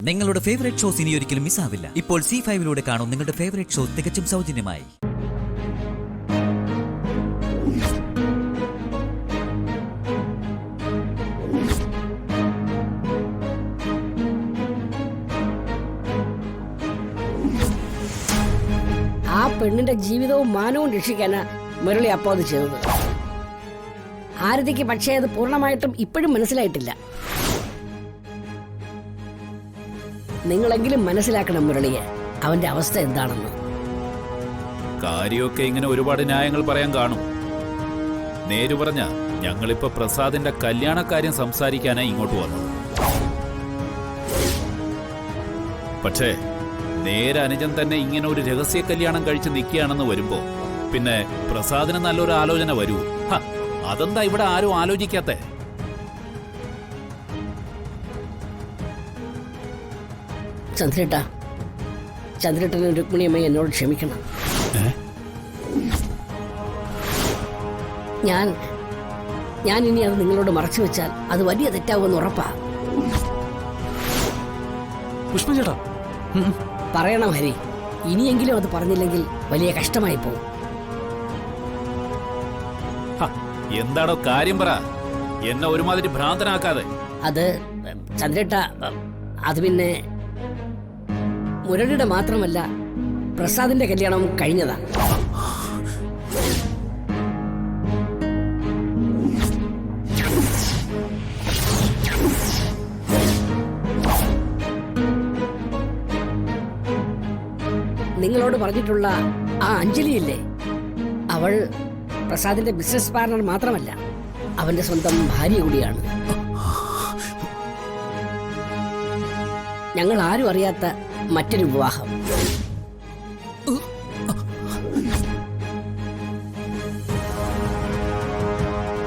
നിങ്ങളുടെ favourite shows ഇനി ഒരിക്കലും മിസ്സാവില്ല. ഇപ്പോൾ C5-ലൂടെ കാണും നിങ്ങളുടെ ഫേവറേറ്റ് ഷോ തികച്ചും സൗജന്യമായി. ആ പെണ്ണിന്റെ ജീവിതവും മാനവും രക്ഷിക്കാനാ മുരളി അപ്പോൾ അത് ചെയ്തത്. ആരതിക്ക് പക്ഷേ അത് പൂർണ്ണമായിട്ടും ഇപ്പോഴും മനസ്സിലായിട്ടില്ല. നിങ്ങളെങ്കിലും മനസ്സിലാക്കണം മുരളിയെ, അവന്റെ അവസ്ഥ എന്താണെന്ന്. കാര്യമൊക്കെ ഇങ്ങനെ ഒരുപാട് ന്യായങ്ങൾ പറയാൻ കാണും. നേരു പറഞ്ഞ ഞങ്ങളിപ്പോ പ്രസാദിന്റെ കല്യാണക്കാര്യം സംസാരിക്കാനായി ഇങ്ങോട്ട് വന്നത്. പക്ഷേ നേരെ അനുജൻ തന്നെ ഇങ്ങനെ ഒരു രഹസ്യ കല്യാണം കഴിച്ച് നിൽക്കുകയാണെന്ന് വരുമ്പോ പിന്നെ പ്രസാദിന് നല്ലൊരു ആലോചന വരൂ. അതെന്താ ഇവിടെ ആരും ആലോചിക്കാത്തെ? ചന്ദ്രേട്ടനും രുക്മിണിയമ്മ എന്നോട് ക്ഷമിക്കണം. ഞാൻ ഇനി അത് നിങ്ങളോട് മറച്ചു വെച്ചാൽ അത് വലിയ തെറ്റാവുമെന്ന് ഉറപ്പാ. പുഷ്പചേട്ടാ പറയണം ഹരി, ഇനിയെങ്കിലും അത് പറഞ്ഞില്ലെങ്കിൽ വലിയ കഷ്ടമായി പോകും. എന്താണോ കാര്യം പറ, എന്നെ ഒരുമാതിരി ഭ്രാന്തനാക്കാതെ. അത് ചന്ദ്രേട്ട, അത് പിന്നെ മുരളിയുടെ മാത്രമല്ല പ്രസാദിന്റെ കല്യാണവും കഴിഞ്ഞതാ. നിങ്ങളോട് പറഞ്ഞിട്ടുള്ള ആ അഞ്ജലിയില്ലേ, അവൾ പ്രസാദിന്റെ ബിസിനസ് പാർട്ണർ മാത്രമല്ല, അവന്റെ സ്വന്തം ഭാര്യ കൂടിയാണ്. ഞങ്ങൾ ആരും അറിയാത്ത മറ്റൊരു വിവാഹം.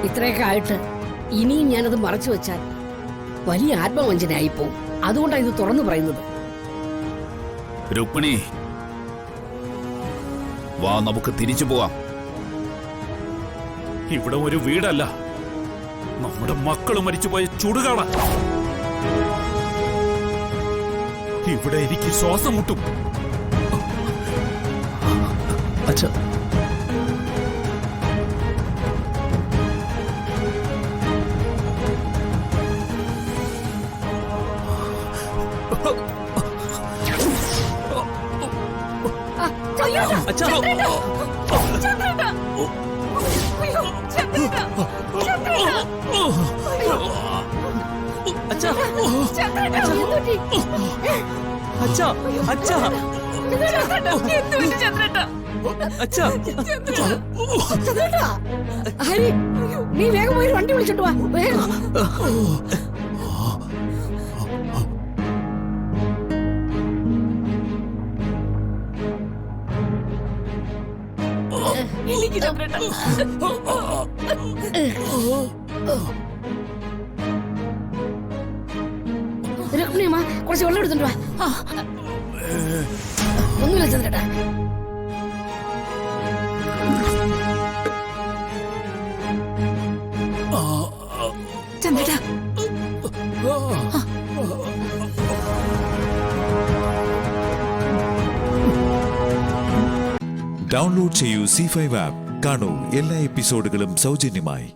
ഇത്രയൊക്കെ ആയിട്ട് ഇനിയും ഞാനത് മറച്ചു വെച്ചാൽ വലിയ ആത്മവഞ്ചനയായിപ്പോവും. അതുകൊണ്ടാണ് ഇത് തുറന്നു പറയുന്നത്. രുക്മിണി, വാ, നമുക്ക് തിരിച്ചു പോവാം. ഇവിടെ ഒരു വീടല്ല, നമ്മുടെ മക്കൾ മരിച്ചുപോയ ചുടുകാടാ. ഇവിടെ എനിക്ക് ശ്വാസം മുട്ടും. അച്ഛാ, അച്ഛാ, ഹരി, നീ വേഗം പോയി വണ്ടി വിളിച്ചിട്ട് വാ. വേഗം. രുക്മിണിയമ്മ, കുറച്ച് വെള്ളം എടുത്തിട്ട് വാ. ഒന്നുമില്ല ചന്ദ്രേട്ടാ. ചന്ദ്രേട്ടാ, ഡൗൺലോഡ് ചെയ്യൂ C5 ആപ്പ്. കാണൂ എല്ലാ എപ്പിസോഡുകളും സൗജന്യമായി.